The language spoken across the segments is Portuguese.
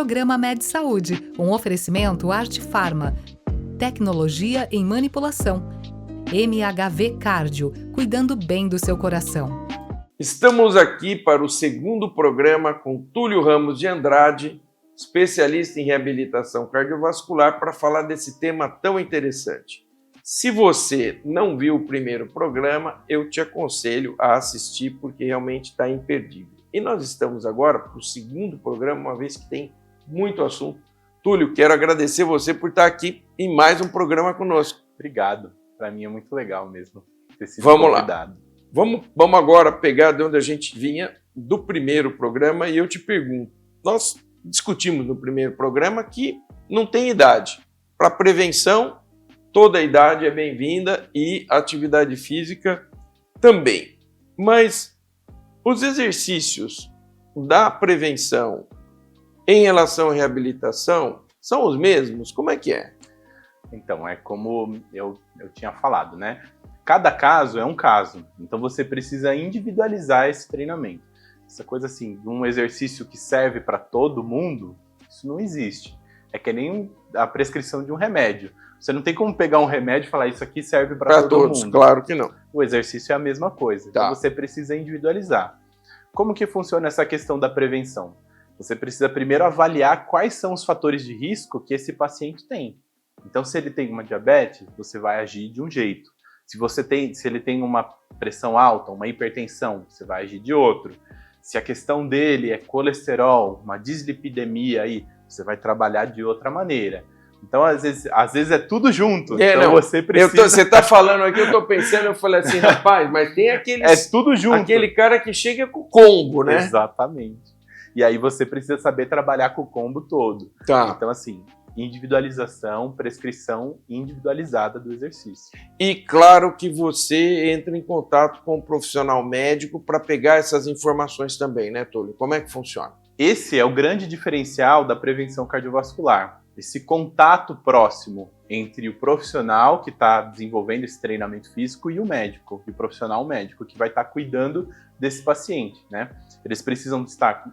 Programa Med Saúde, um oferecimento Arte Farma, tecnologia em manipulação. MHV Cardio, cuidando bem do seu coração. Estamos aqui para o segundo programa com Túlio Ramos de Andrade, especialista em reabilitação cardiovascular, para falar desse tema tão interessante. Se você não viu o primeiro programa, eu te aconselho a assistir, porque realmente está imperdível. E nós estamos agora para o segundo programa, uma vez que tem muito assunto. Túlio, quero agradecer você por estar aqui em mais um programa conosco. Obrigado. Para mim é muito legal mesmo ter sido convidado. Vamos agora pegar de onde a gente vinha do primeiro programa e eu te pergunto. Nós discutimos no primeiro programa que não tem idade. Para prevenção, toda idade é bem-vinda e atividade física também. Mas os exercícios da prevenção em relação à reabilitação são os mesmos? Como é que é? Então, é como eu tinha falado, né? Cada caso é um caso, então você precisa individualizar esse treinamento. Essa coisa assim, um exercício que serve para todo mundo, isso não existe. É que nem a prescrição de um remédio. Você não tem como pegar um remédio e falar isso aqui serve para todo mundo. Claro que não. O exercício é a mesma coisa, então você precisa individualizar. Como que funciona essa questão da prevenção? Você precisa primeiro avaliar quais são os fatores de risco que esse paciente tem. Então, se ele tem uma diabetes, você vai agir de um jeito. Se ele tem uma pressão alta, uma hipertensão, você vai agir de outro. Se a questão dele é colesterol, uma dislipidemia, aí, você vai trabalhar de outra maneira. Então, às vezes é tudo junto. Então, você precisa... Você está falando aqui, eu estou pensando, eu falei assim, rapaz, mas tem aqueles... É tudo junto. Aquele cara que chega com o combo, né? Exatamente. E aí você precisa saber trabalhar com o combo todo. Então, assim... individualização, prescrição individualizada do exercício. E claro que você entra em contato com um profissional médico para pegar essas informações também, né, Túlio? Como é que funciona? Esse é o grande diferencial da prevenção cardiovascular. Esse contato próximo entre o profissional que está desenvolvendo esse treinamento físico e o médico, e o profissional médico que vai estar cuidando desse paciente, né? Eles precisam estar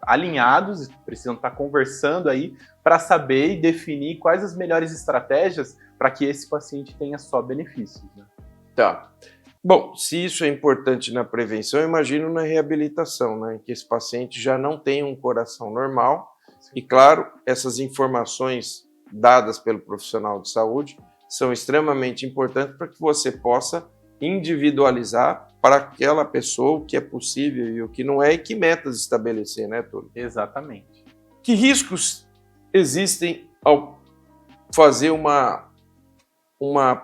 alinhados, precisam estar conversando aí para saber e definir quais as melhores estratégias para que esse paciente tenha só benefícios, né? Tá. Bom, se isso é importante na prevenção, eu imagino na reabilitação, né? Que esse paciente já não tem um coração normal. Sim. E claro, essas informações dadas pelo profissional de saúde são extremamente importantes para que você possa individualizar para aquela pessoa o que é possível e o que não é e que metas estabelecer, né, Túlio? Exatamente. Que riscos existem ao fazer uma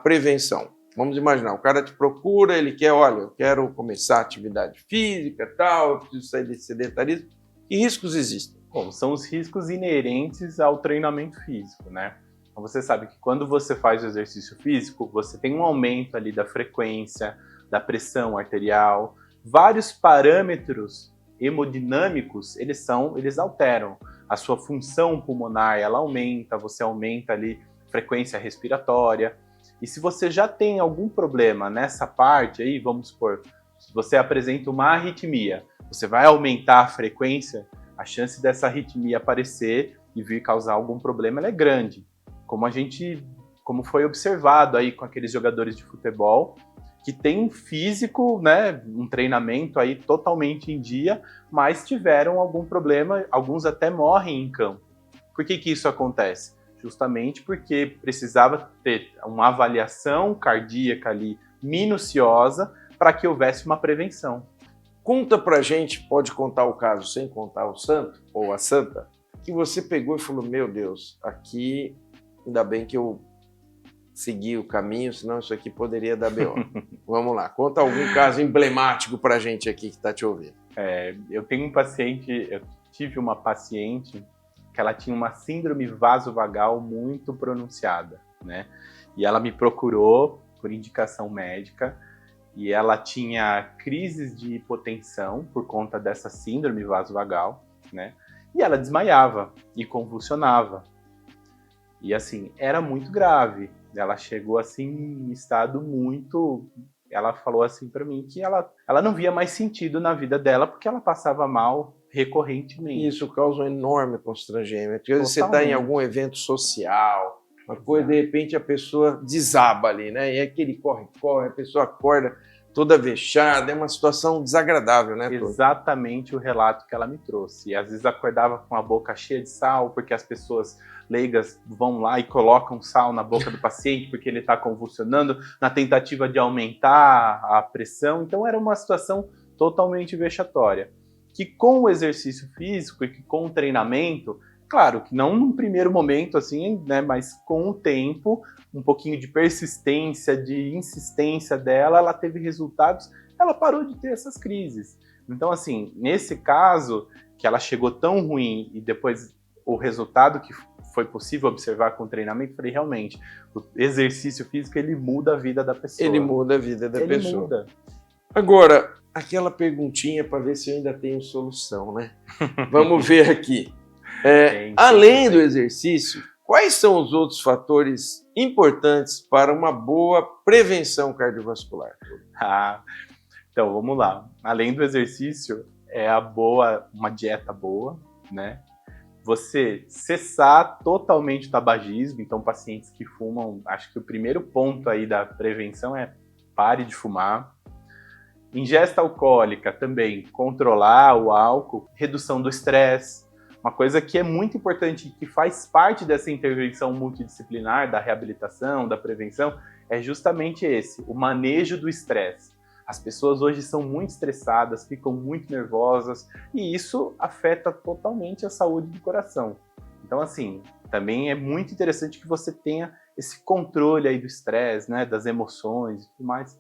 prevenção? Vamos imaginar, o cara te procura, ele quer, olha, eu quero começar atividade física, tal, eu preciso sair desse sedentarismo. Que riscos existem? Bom, são os riscos inerentes ao treinamento físico, né? Então você sabe que quando você faz o exercício físico, você tem um aumento ali da frequência, da pressão arterial, vários parâmetros hemodinâmicos, eles alteram. A sua função pulmonar, ela aumenta, você aumenta ali a frequência respiratória. E se você já tem algum problema nessa parte aí, vamos supor, se você apresenta uma arritmia, você vai aumentar a frequência, a chance dessa arritmia aparecer e vir causar algum problema, ela é grande. Como foi observado aí com aqueles jogadores de futebol, que tem um físico, né, um treinamento aí totalmente em dia, mas tiveram algum problema, alguns até morrem em campo. Por que isso acontece? Justamente porque precisava ter uma avaliação cardíaca ali minuciosa para que houvesse uma prevenção. Conta pra gente, pode contar o caso sem contar o santo ou a santa, que você pegou e falou, meu Deus, aqui ainda bem que eu segui o caminho, senão isso aqui poderia dar B.O. Vamos lá, conta algum caso emblemático pra gente aqui que está te ouvindo. Eu tive uma paciente que ela tinha uma síndrome vasovagal muito pronunciada, né? E ela me procurou por indicação médica e ela tinha crises de hipotensão por conta dessa síndrome vasovagal, né? E ela desmaiava e convulsionava. E assim, era muito grave. Ela chegou assim em estado muito... Ela falou assim para mim que ela não via mais sentido na vida dela porque ela passava mal recorrentemente. E isso causa um enorme constrangimento. Às vezes você está em algum evento social, uma coisa, de repente a pessoa desaba ali, né? E aquele corre-corre, a pessoa acorda toda vexada, é uma situação desagradável, né? Exatamente o relato que ela me trouxe. E às vezes acordava com a boca cheia de sal, porque as pessoas leigas vão lá e colocam sal na boca do paciente, porque ele está convulsionando, na tentativa de aumentar a pressão. Então era uma situação totalmente vexatória. Que com o exercício físico e que com o treinamento, claro que não num primeiro momento assim, né, mas com o tempo, um pouquinho de persistência, de insistência dela, ela teve resultados, ela parou de ter essas crises. Então assim, nesse caso, que ela chegou tão ruim e depois o resultado que foi possível observar com o treinamento, falei, realmente, o exercício físico, ele muda a vida da pessoa. Ele muda a vida da pessoa. Ele muda. Agora, aquela perguntinha para ver se eu ainda tenho solução, né? Vamos ver aqui. Além do exercício, quais são os outros fatores importantes para uma boa prevenção cardiovascular? Então, vamos lá. Além do exercício, uma dieta boa, né? Você cessar totalmente o tabagismo. Então, pacientes que fumam, acho que o primeiro ponto aí da prevenção é pare de fumar. Ingesta alcoólica também, controlar o álcool, redução do estresse. Uma coisa que é muito importante, que faz parte dessa intervenção multidisciplinar, da reabilitação, da prevenção, é justamente o manejo do estresse. As pessoas hoje são muito estressadas, ficam muito nervosas, e isso afeta totalmente a saúde do coração. Então, assim, também é muito interessante que você tenha esse controle aí do estresse, né, das emoções e tudo mais.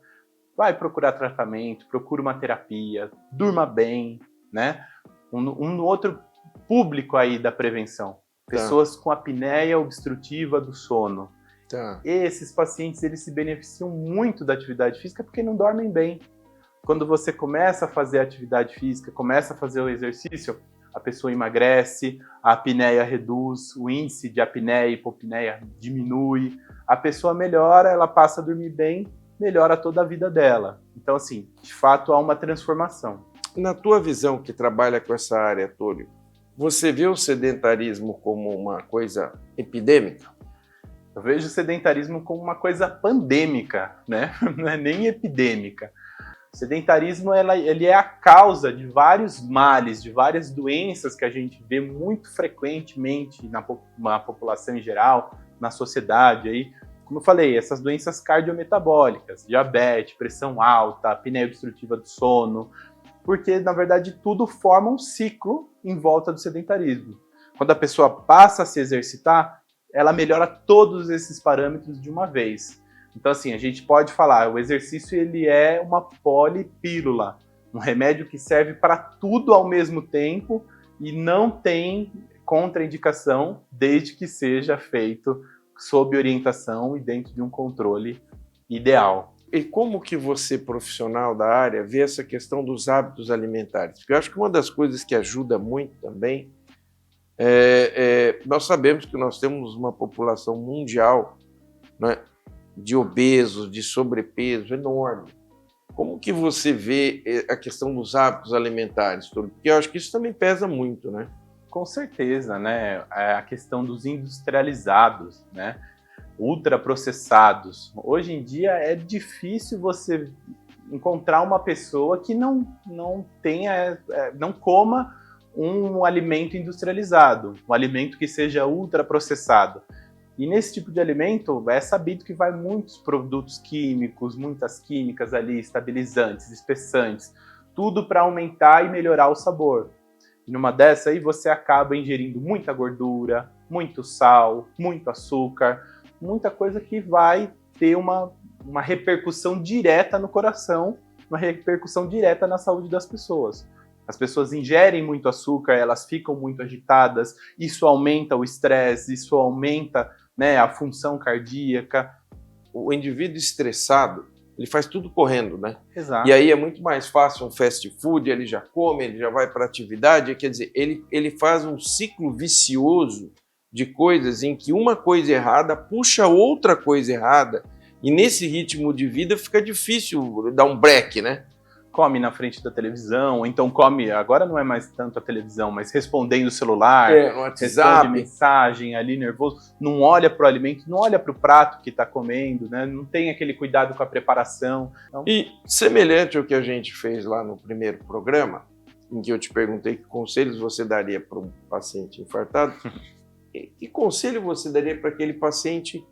Vai procurar tratamento, procura uma terapia, durma bem, né? Um outro público aí da prevenção, pessoas com apneia obstrutiva do sono. Esses pacientes, eles se beneficiam muito da atividade física porque não dormem bem. Quando você começa a fazer atividade física, começa a fazer o exercício, a pessoa emagrece, a apneia reduz, o índice de apneia e hipopneia diminui, a pessoa melhora, ela passa a dormir bem, melhora toda a vida dela. Então, assim, de fato, há uma transformação. Na tua visão, que trabalha com essa área, Túlio, você vê o sedentarismo como uma coisa epidêmica? Eu vejo o sedentarismo como uma coisa pandêmica, né? Não é nem epidêmica. O sedentarismo, ele é a causa de vários males, de várias doenças que a gente vê muito frequentemente na população em geral, na sociedade aí. Como eu falei, essas doenças cardiometabólicas, diabetes, pressão alta, apneia obstrutiva do sono, porque, na verdade, tudo forma um ciclo em volta do sedentarismo. Quando a pessoa passa a se exercitar, ela melhora todos esses parâmetros de uma vez. Então, assim, a gente pode falar, o exercício ele é uma polipílula, um remédio que serve para tudo ao mesmo tempo e não tem contraindicação, desde que seja feito sob orientação e dentro de um controle ideal. E como que você, profissional da área, vê essa questão dos hábitos alimentares? Porque eu acho que uma das coisas que ajuda muito também nós sabemos que nós temos uma população mundial, né, de obesos, de sobrepeso enorme. Como que você vê a questão dos hábitos alimentares, Túlio? Porque eu acho que isso também pesa muito, né? Com certeza, né? A questão dos industrializados, né? Ultraprocessados. Hoje em dia é difícil você encontrar uma pessoa que não coma um alimento industrializado, um alimento que seja ultraprocessado. E nesse tipo de alimento é sabido que vai muitos produtos químicos, muitas químicas ali, estabilizantes, espessantes, tudo para aumentar e melhorar o sabor. E numa dessa aí você acaba ingerindo muita gordura, muito sal, muito açúcar, muita coisa que vai ter uma repercussão direta no coração, uma repercussão direta na saúde das pessoas. As pessoas ingerem muito açúcar, elas ficam muito agitadas, isso aumenta o estresse, isso aumenta, né, a função cardíaca. O indivíduo estressado, ele faz tudo correndo, né? Exato. E aí é muito mais fácil um fast food, ele já come, ele já vai para a atividade, quer dizer, ele faz um ciclo vicioso de coisas em que uma coisa errada puxa outra coisa errada, e nesse ritmo de vida fica difícil dar um break, né? come na frente da televisão, ou então come, agora não é mais tanto a televisão, mas respondendo o celular, no WhatsApp, responde mensagem ali nervoso, não olha para o alimento, não olha para o prato que está comendo, né? Não tem aquele cuidado com a preparação. Então... E semelhante ao que a gente fez lá no primeiro programa, em que eu te perguntei que conselhos você daria para um paciente infartado, que conselho você daria para aquele paciente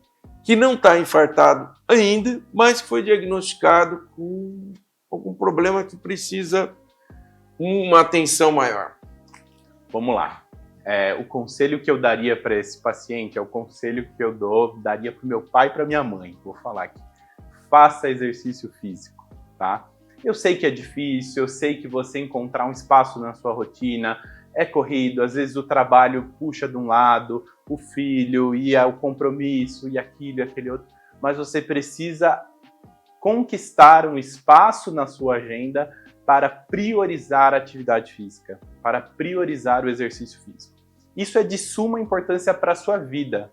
que não está infartado ainda, mas que foi diagnosticado com algum problema que precisa uma atenção maior? Vamos lá. O conselho que eu daria para esse paciente é o conselho que eu daria para o meu pai e para minha mãe. Vou falar aqui. Faça exercício físico, tá? Eu sei que é difícil, eu sei que você encontrar um espaço na sua rotina é corrido, às vezes o trabalho puxa de um lado, o filho, e o compromisso, e aquilo, e aquele outro, mas você precisa conquistar um espaço na sua agenda para priorizar a atividade física, para priorizar o exercício físico. Isso é de suma importância para a sua vida.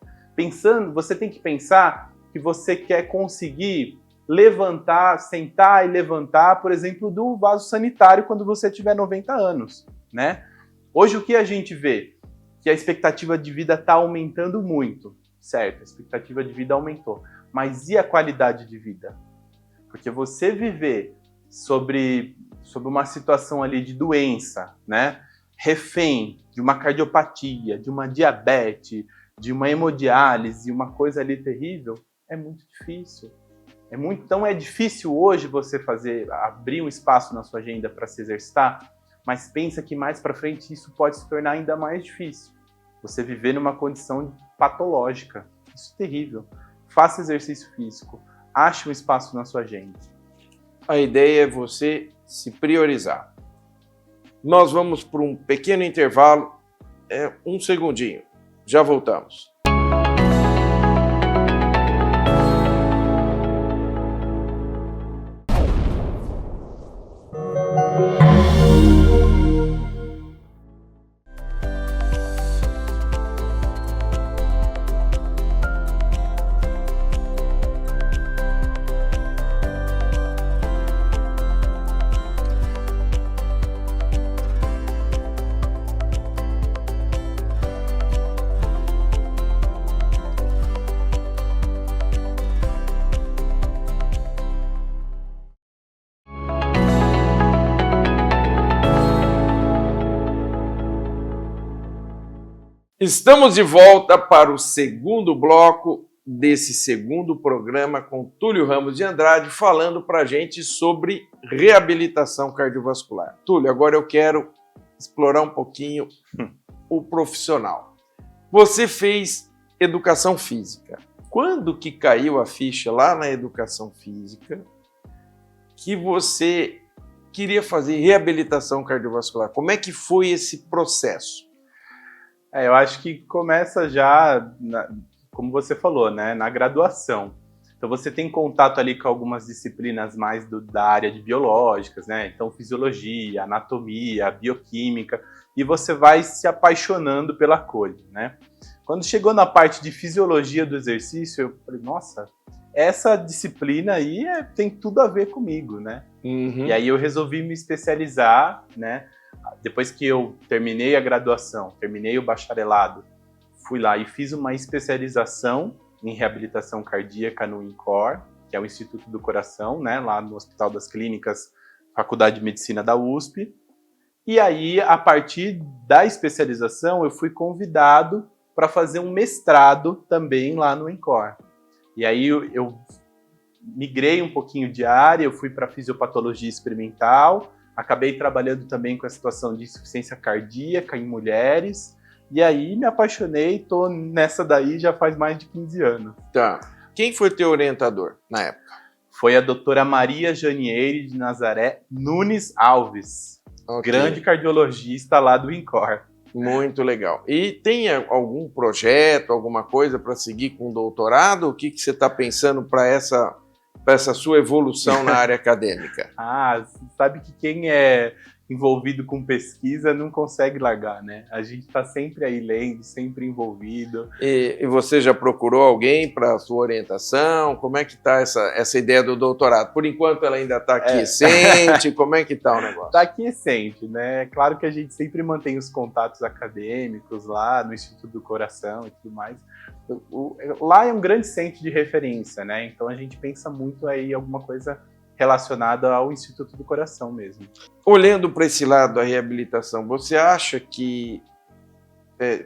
Você tem que pensar que você quer conseguir levantar, sentar e levantar, por exemplo, do vaso sanitário quando você tiver 90 anos, né? Hoje o que a gente vê? Que a expectativa de vida está aumentando muito, certo? A expectativa de vida aumentou. Mas e a qualidade de vida? Porque você viver sobre uma situação ali de doença, né? Refém de uma cardiopatia, de uma diabetes, de uma hemodiálise, uma coisa ali terrível, é muito difícil. Então é difícil hoje você abrir um espaço na sua agenda para se exercitar, mas pensa que mais para frente isso pode se tornar ainda mais difícil. Você viver numa condição patológica, isso é terrível. Faça exercício físico, ache um espaço na sua agenda. A ideia é você se priorizar. Nós vamos para um pequeno intervalo, um segundinho, já voltamos. Estamos de volta para o segundo bloco desse segundo programa com Túlio Ramos de Andrade, falando para a gente sobre reabilitação cardiovascular. Túlio, agora eu quero explorar um pouquinho o profissional. Você fez educação física. Quando que caiu a ficha lá na educação física que você queria fazer reabilitação cardiovascular? Como é que foi esse processo? Eu acho que começa já, como você falou, né, na graduação. Então você tem contato ali com algumas disciplinas mais da área de biológicas, né? Então fisiologia, anatomia, bioquímica, e você vai se apaixonando pela coisa, né? Quando chegou na parte de fisiologia do exercício, eu falei, nossa, essa disciplina aí tem tudo a ver comigo, né? Uhum. E aí eu resolvi me especializar, né? Depois que eu terminei a graduação, terminei o bacharelado, fui lá e fiz uma especialização em reabilitação cardíaca no INCOR, que é o Instituto do Coração, né, lá no Hospital das Clínicas, Faculdade de Medicina da USP. E aí, a partir da especialização, eu fui convidado para fazer um mestrado também lá no INCOR. E aí eu migrei um pouquinho de área, eu fui para fisiopatologia experimental, acabei trabalhando também com a situação de insuficiência cardíaca em mulheres, e aí me apaixonei, tô nessa daí já faz mais de 15 anos. Tá. Quem foi teu orientador na época? Foi a doutora Maria Janieri de Nazaré Nunes Alves, grande cardiologista lá do INCOR. Muito legal. E tem algum projeto, alguma coisa para seguir com o doutorado? O que você está pensando para essa sua evolução na área acadêmica? Sabe que quem é envolvido com pesquisa não consegue largar, né? A gente está sempre aí lendo, sempre envolvido. E você já procurou alguém para a sua orientação? Como é que está essa ideia do doutorado? Por enquanto ela ainda está quiescente, como é que está o negócio? Está quiescente, né? Claro que a gente sempre mantém os contatos acadêmicos lá no Instituto do Coração e tudo mais. Lá é um grande centro de referência, né? Então a gente pensa muito aí em alguma coisa relacionada ao Instituto do Coração mesmo. Olhando para esse lado da reabilitação, você acha que,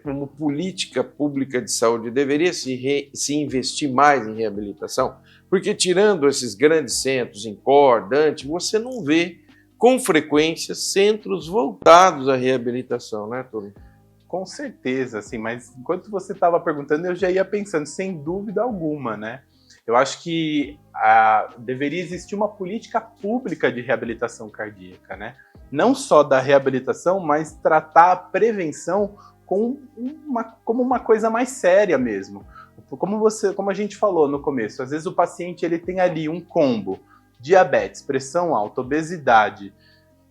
como política pública de saúde, deveria se investir mais em reabilitação? Porque tirando esses grandes centros, Incor, Dante, você não vê com frequência centros voltados à reabilitação, né, Túlio? Com certeza, assim, mas enquanto você estava perguntando, eu já ia pensando, sem dúvida alguma, né? Eu acho que deveria existir uma política pública de reabilitação cardíaca, né? Não só da reabilitação, mas tratar a prevenção como uma coisa mais séria mesmo. Como a gente falou no começo, às vezes o paciente ele tem ali um combo, diabetes, pressão alta, obesidade,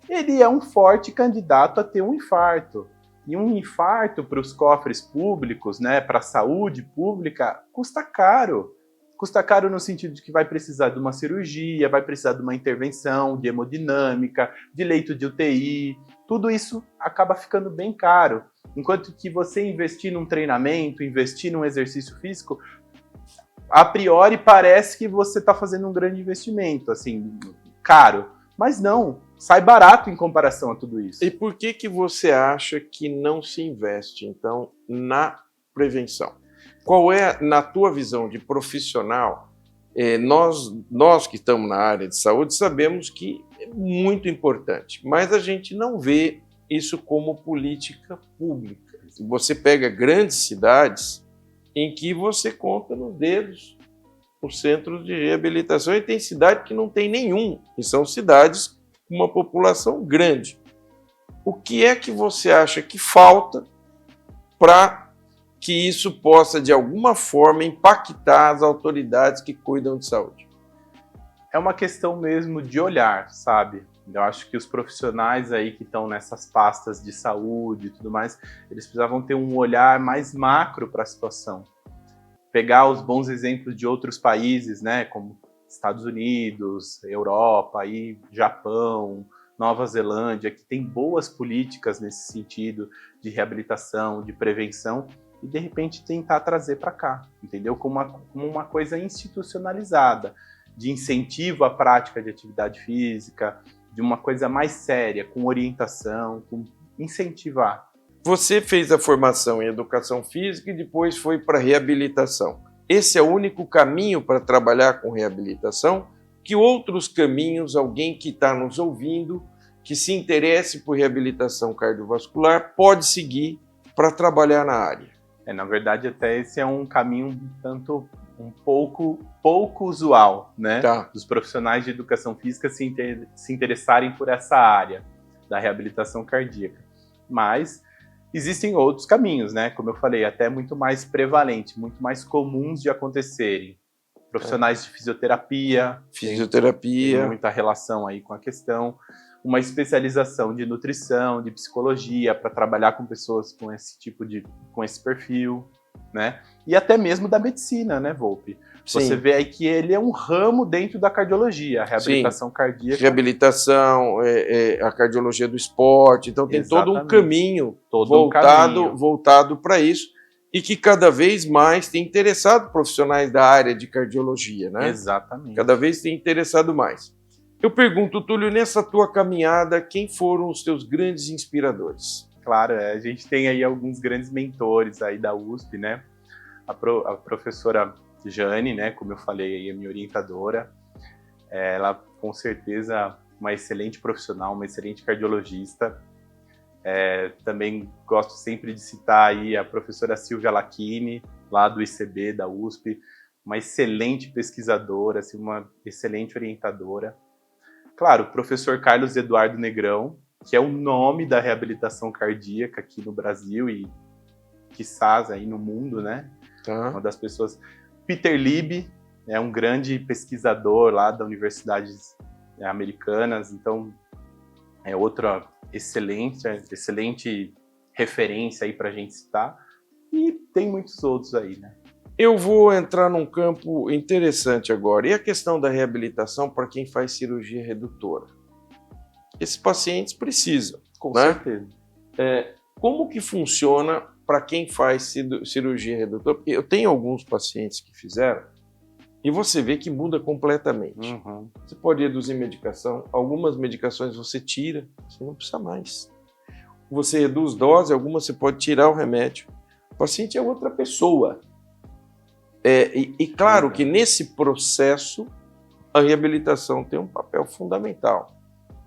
ele é um forte candidato a ter um infarto. E um infarto para os cofres públicos, né, para a saúde pública, custa caro. Custa caro no sentido de que vai precisar de uma cirurgia, vai precisar de uma intervenção, de hemodinâmica, de leito de UTI. Tudo isso acaba ficando bem caro. Enquanto que você investir num treinamento, investir num exercício físico, a priori parece que você está fazendo um grande investimento, assim, caro. Mas não, sai barato em comparação a tudo isso. E por que você acha que não se investe, então, na prevenção? Qual é, na tua visão de profissional, nós que estamos na área de saúde sabemos que é muito importante, mas a gente não vê isso como política pública. Você pega grandes cidades em que você conta nos dedos os centros de reabilitação e tem cidade que não tem nenhum, e são cidades com uma população grande. O que é que você acha que falta para que isso possa, de alguma forma, impactar as autoridades que cuidam de saúde? É uma questão mesmo de olhar, sabe? Eu acho que os profissionais aí que estão nessas pastas de saúde e tudo mais, eles precisavam ter um olhar mais macro para a situação. Pegar os bons exemplos de outros países, né, como Estados Unidos, Europa, aí, Japão, Nova Zelândia, que tem boas políticas nesse sentido de reabilitação, de prevenção, e de repente tentar trazer para cá, entendeu? Como uma coisa institucionalizada, de incentivo à prática de atividade física, de uma coisa mais séria, com orientação, com incentivar. Você fez a formação em educação física e depois foi para reabilitação. Esse é o único caminho para trabalhar com reabilitação? Que outros caminhos alguém que está nos ouvindo, que se interesse por reabilitação cardiovascular, pode seguir para trabalhar na área? Na verdade, até esse é um caminho um pouco usual, né? Tá. Dos profissionais de educação física se interessarem por essa área da reabilitação cardíaca. Mas existem outros caminhos, né? Como eu falei, até muito mais prevalentes, muito mais comuns de acontecerem. Profissionais de fisioterapia. Tem muita relação aí com a questão. Uma especialização de nutrição, de psicologia, para trabalhar com pessoas com esse perfil, né? E até mesmo da medicina, né, Volpi? Sim. Você vê aí que ele é um ramo dentro da cardiologia, a reabilitação cardíaca. Reabilitação, a cardiologia do esporte, então tem todo um caminho voltado para isso, e que cada vez mais tem interessado profissionais da área de cardiologia, né? Exatamente. Cada vez tem interessado mais. Eu pergunto, Túlio, nessa tua caminhada, quem foram os teus grandes inspiradores? Claro, a gente tem aí alguns grandes mentores aí da USP, né? A professora Jane, né, como eu falei, aí, a minha orientadora, ela com certeza uma excelente profissional, uma excelente cardiologista. Também gosto sempre de citar aí a professora Silvia Lacchini, lá do ICB, da USP, uma excelente pesquisadora, assim, uma excelente orientadora. Claro, o professor Carlos Eduardo Negrão, que é o nome da reabilitação cardíaca aqui no Brasil e, quiçás, aí no mundo, né? Tá. Uma das pessoas. Peter Lieb é um grande pesquisador lá das universidades americanas, então é outra excelente referência aí para a gente citar, e tem muitos outros aí, né? Eu vou entrar num campo interessante agora. E a questão da reabilitação para quem faz cirurgia redutora? Esses pacientes precisam, Com né? certeza. Como que funciona para quem faz cirurgia redutora? Eu tenho alguns pacientes que fizeram e você vê que muda completamente. Uhum. Você pode reduzir medicação, algumas medicações você tira, você não precisa mais. Você reduz dose, algumas você pode tirar o remédio. O paciente é outra pessoa. E claro que nesse processo a reabilitação tem um papel fundamental.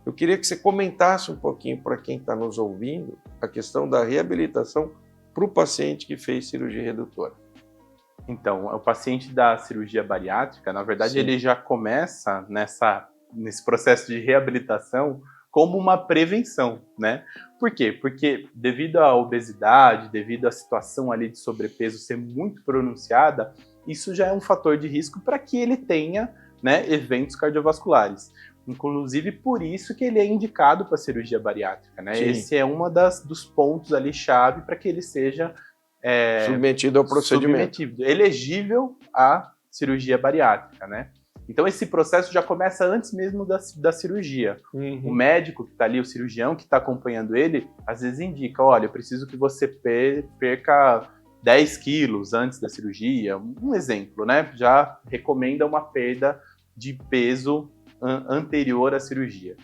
Eu queria que você comentasse um pouquinho para quem está nos ouvindo a questão da reabilitação para o paciente que fez cirurgia redutora. Então, o paciente da cirurgia bariátrica, na verdade, Sim. ele já começa nesse processo de reabilitação como uma prevenção, né? Por quê? Porque devido à obesidade, devido à situação ali de sobrepeso ser muito pronunciada, isso já é um fator de risco para que ele tenha, né, eventos cardiovasculares. Inclusive, por isso que ele é indicado para cirurgia bariátrica, né? Sim. Esse é um dos pontos ali chave para que ele seja submetido ao procedimento. Elegível à cirurgia bariátrica, né? Então esse processo já começa antes mesmo da cirurgia. Uhum. O médico que está ali, o cirurgião que está acompanhando ele, às vezes indica, olha, eu preciso que você perca 10 quilos antes da cirurgia, um exemplo, né? Já recomenda uma perda de peso anterior à cirurgia.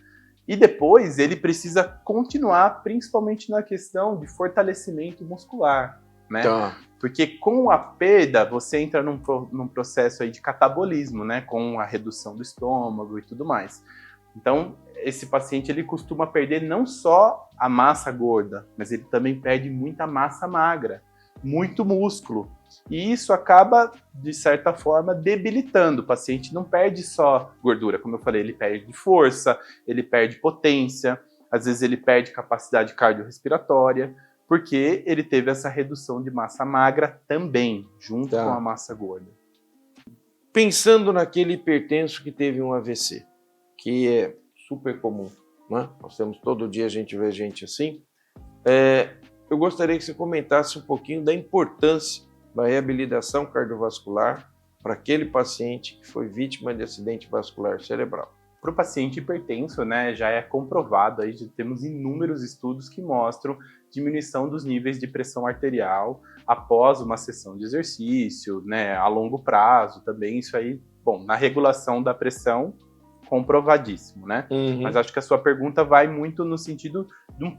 E depois ele precisa continuar, principalmente na questão de fortalecimento muscular, né? Tá. Porque com a perda você entra num processo aí de catabolismo, né? Com a redução do estômago e tudo mais. Então, esse paciente ele costuma perder não só a massa gorda, mas ele também perde muita massa magra, muito músculo. E isso acaba, de certa forma, debilitando. O paciente não perde só gordura, como eu falei, ele perde força, ele perde potência, às vezes ele perde capacidade cardiorrespiratória, porque ele teve essa redução de massa magra também, junto com a massa gorda. Pensando naquele hipertenso que teve um AVC, que é super comum, né? Nós temos todo dia, a gente vê gente assim. Eu gostaria que você comentasse um pouquinho da importância da reabilitação cardiovascular para aquele paciente que foi vítima de acidente vascular cerebral. Para o paciente hipertenso, né, já é comprovado, aí já temos inúmeros estudos que mostram diminuição dos níveis de pressão arterial após uma sessão de exercício, né, a longo prazo também, isso aí, bom, na regulação da pressão, comprovadíssimo, né? Uhum. Mas acho que a sua pergunta vai muito no sentido de um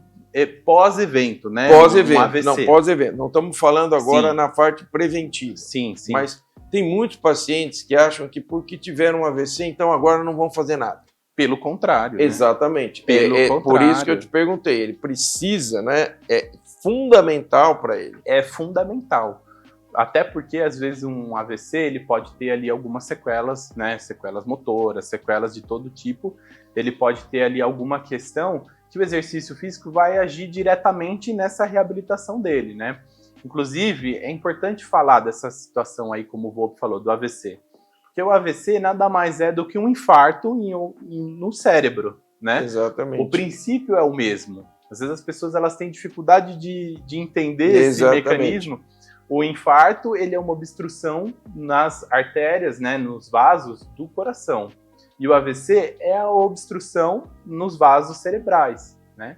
pós-evento, né? Pós-evento, Um AVC. não, pós-evento. Não estamos falando agora na parte preventiva. Sim, sim. Mas tem muitos pacientes que acham que porque tiveram um AVC, então agora não vão fazer nada. Pelo contrário. Exatamente. Né? Pelo contrário. Por isso que eu te perguntei. Ele precisa, né? É fundamental para ele. É fundamental. Até porque, às vezes, um AVC ele pode ter ali algumas sequelas, né? Sequelas motoras, sequelas de todo tipo. Ele pode ter ali alguma questão que o exercício físico vai agir diretamente nessa reabilitação dele, né? Inclusive, é importante falar dessa situação aí, como o Volpe falou, do AVC. Porque o AVC nada mais é do que um infarto no cérebro, né? Exatamente. O princípio é o mesmo. Às vezes as pessoas elas têm dificuldade de entender esse mecanismo. O infarto ele é uma obstrução nas artérias, né, nos vasos do coração. E o AVC é a obstrução nos vasos cerebrais, né?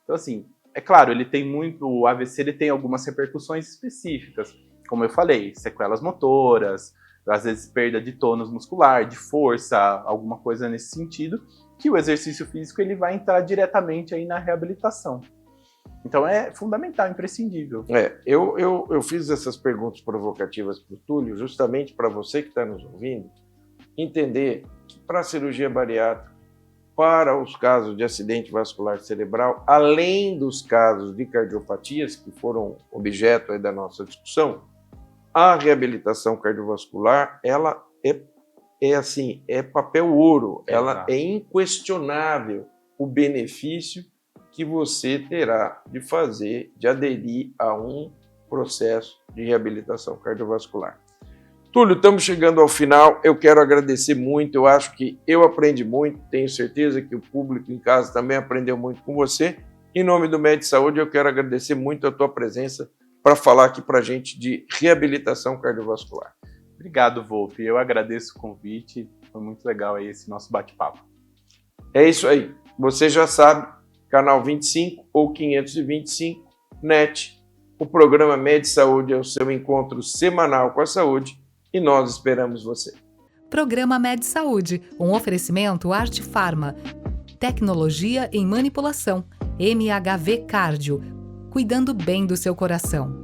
Então, assim, é claro, o AVC ele tem algumas repercussões específicas, como eu falei, sequelas motoras, às vezes perda de tônus muscular, de força, alguma coisa nesse sentido, que o exercício físico ele vai entrar diretamente aí na reabilitação. Então é fundamental, imprescindível. Eu fiz essas perguntas provocativas para o Túlio, justamente para você que está nos ouvindo, entender que para a cirurgia bariátrica, para os casos de acidente vascular cerebral, além dos casos de cardiopatias, que foram objeto aí da nossa discussão, a reabilitação cardiovascular, ela é papel ouro, ela é inquestionável o benefício que você terá de aderir a um processo de reabilitação cardiovascular. Túlio, estamos chegando ao final. Eu quero agradecer muito. Eu acho que eu aprendi muito. Tenho certeza que o público em casa também aprendeu muito com você. Em nome do Med Saúde, eu quero agradecer muito a tua presença para falar aqui para a gente de reabilitação cardiovascular. Obrigado, Volpi. Eu agradeço o convite. Foi muito legal aí esse nosso bate-papo. É isso aí. Você já sabe, canal 25 ou 525 NET. O programa Med Saúde é o seu encontro semanal com a saúde e nós esperamos você. Programa Med Saúde, um oferecimento Arte Farma. Tecnologia em manipulação. MHV Cardio, cuidando bem do seu coração.